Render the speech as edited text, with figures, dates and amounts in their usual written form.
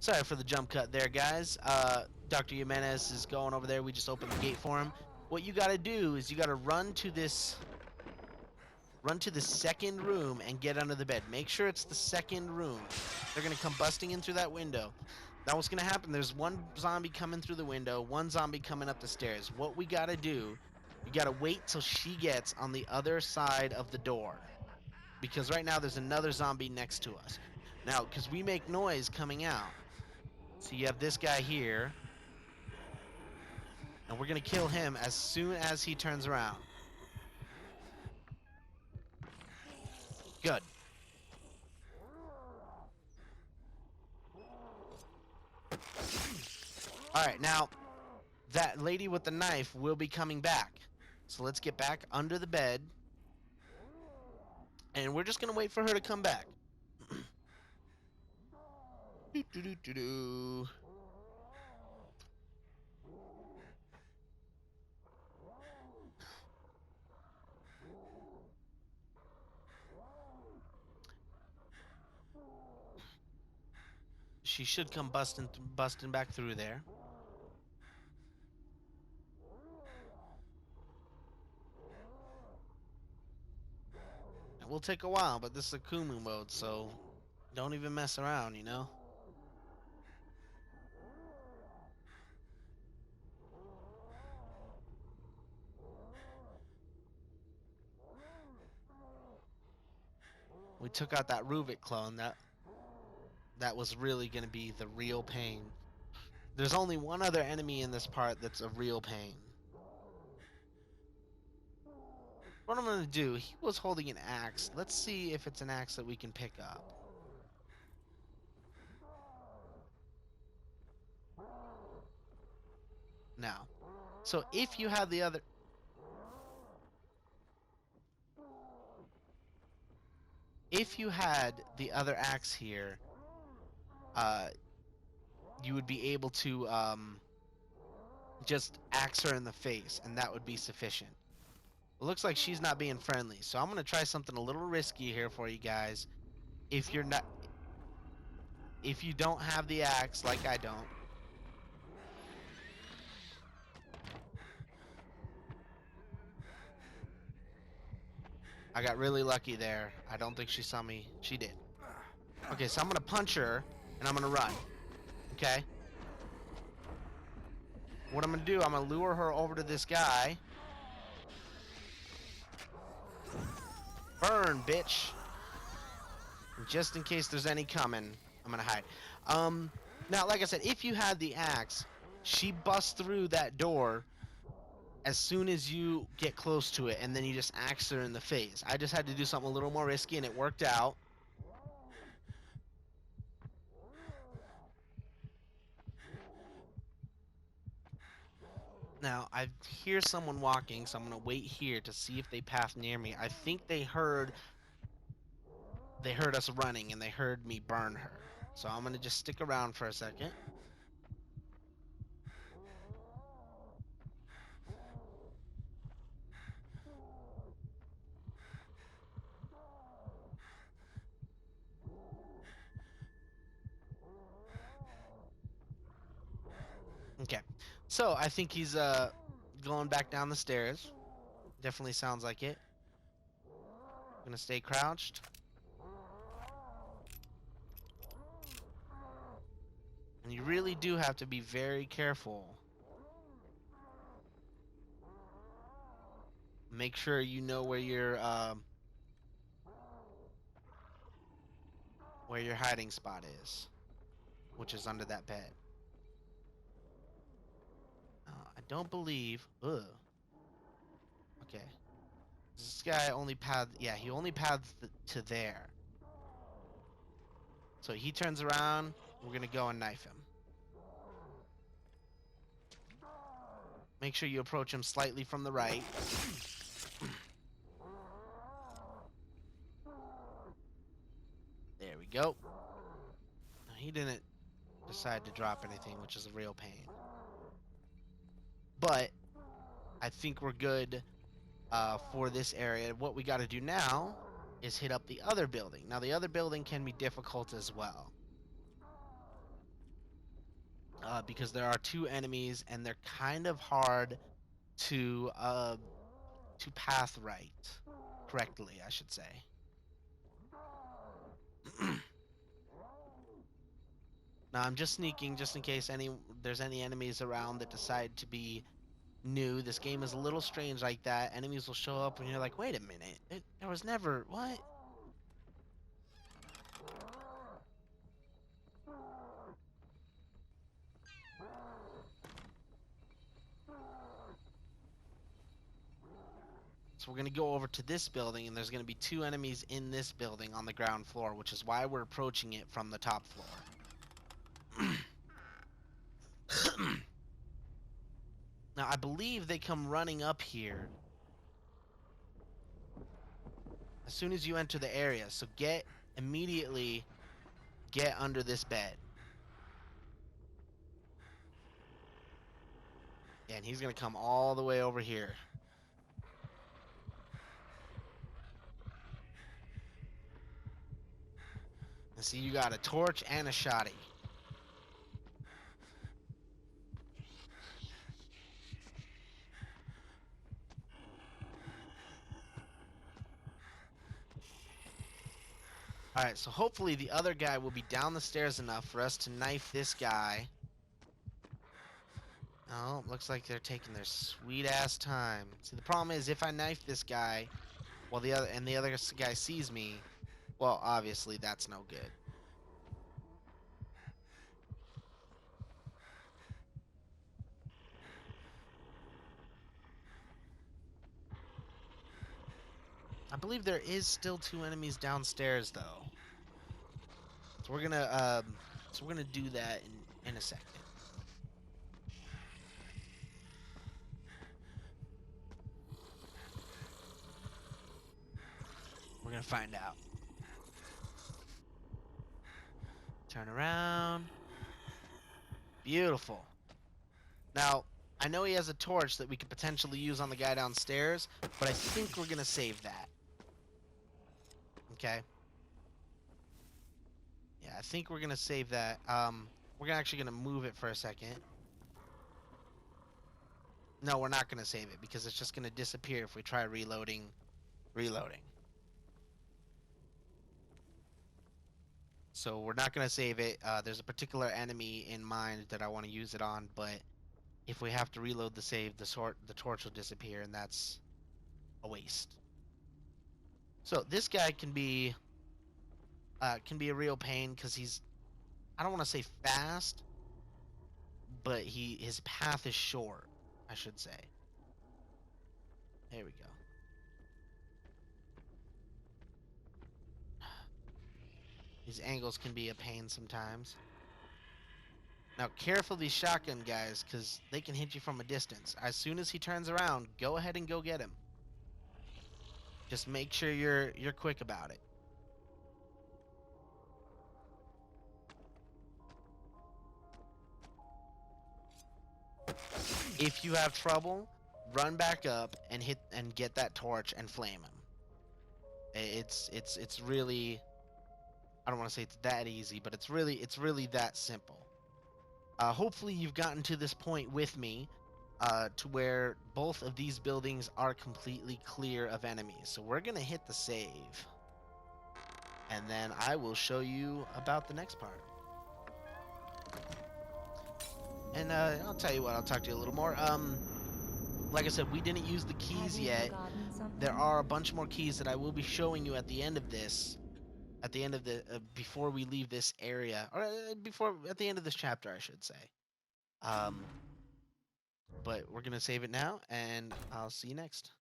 Sorry for the jump cut there, guys. Dr. Jimenez is going over there. We just opened the gate for him. What you gotta do is you gotta run to the second room and get under the bed. Make sure it's the second room. They're gonna come busting in through that window. Now what's gonna happen, there's one zombie coming through the window, one zombie coming up the stairs. What we gotta do, you gotta wait till she gets on the other side of the door. Because right now there's another zombie next to us. Now, because we make noise coming out. So you have this guy here. And we're gonna kill him as soon as he turns around. Good. Alright, now, that lady with the knife will be coming back. So let's get back under the bed. And we're just gonna wait for her to come back. Do-do-do-do-do. She should come busting back through there. It will take a while, but this is AKUMU mode, so don't even mess around, you know? We took out that Ruvik clone. That was really going to be the real pain. There's only one other enemy in this part that's a real pain. What I'm going to do, he was holding an axe. Let's see if it's an axe that we can pick up. Now, so if you have the other... If you had the other axe here, you would be able to just axe her in the face, and that would be sufficient. It looks like she's not being friendly, so I'm gonna try something a little risky here for you guys. If you don't have the axe, like I don't, I got really lucky there. I don't think she saw me. She did. Okay, so I'm gonna punch her, and I'm gonna run. Okay? What I'm gonna do, I'm gonna lure her over to this guy. Burn, bitch! And just in case there's any coming, I'm gonna hide. Now, like I said, if you had the axe, she busts through that door as soon as you get close to it, and then you just axe her in the face. I just had to do something a little more risky, and it worked out. Now, I hear someone walking, so I'm going to wait here to see if they pass near me. I think they heard us running, and they heard me burn her. So I'm going to just stick around for a second. Okay, so I think he's going back down the stairs. Definitely sounds like it. I'm gonna stay crouched. And you really do have to be very careful. Make sure you know where your hiding spot is, which is under that bed. I don't believe. Ugh. Okay. This guy only yeah, he only paths to there. So he turns around. We're gonna go and knife him. Make sure you approach him slightly from the right. There we go. Now, he didn't decide to drop anything, which is a real pain. But I think we're good for this area. What we got to do now is hit up the other building. Now, the other building can be difficult as well. because there are two enemies and they're kind of hard to path correctly, I should say. Now I'm just sneaking just in case there's any enemies around that decide to be new. This game is a little strange like that. Enemies will show up and you're like, wait a minute, there was never what? So we're gonna go over to this building and there's gonna be two enemies in this building on the ground floor, which is why we're approaching it from the top floor. Now I believe they come running up here as soon as you enter the area. So immediately get under this bed. And he's gonna come all the way over here. And see, you got a torch and a shotty. Alright, so hopefully the other guy will be down the stairs enough for us to knife this guy. Oh, looks like they're taking their sweet ass time. See, the problem is if I knife this guy while the other guy sees me, well, obviously that's no good. I believe there is still two enemies downstairs though. So we're gonna do that in a second. We're gonna find out. Turn around. Beautiful. Now, I know he has a torch that we could potentially use on the guy downstairs, but I think we're gonna save that. Okay. Yeah, I think we're gonna save that. We're actually gonna move it for a second. No, we're not gonna save it because it's just gonna disappear if we try reloading. So we're not gonna save it. There's a particular enemy in mind that I want to use it on, but if we have to reload the save, the torch will disappear, and that's a waste. So this guy can be a real pain because I don't want to say fast, but his path is short, I should say. There we go. These angles can be a pain sometimes. Now, careful these shotgun guys, because they can hit you from a distance. As soon as he turns around, go ahead and go get him. Just make sure you're quick about it. If you have trouble, run back up and get that torch and flame him. It's really, I don't want to say it's that easy, but it's really that simple. Hopefully you've gotten to this point with me, to where both of these buildings are completely clear of enemies. So we're gonna hit the save, and then I will show you about the next part. And I'll tell you what, I'll talk to you a little more. Like I said, we didn't use the keys yet. There are a bunch more keys that I will be showing you at the end of this. At the end of the before we leave this area, or at the end of this chapter, I should say. But we're gonna save it now, and I'll see you next.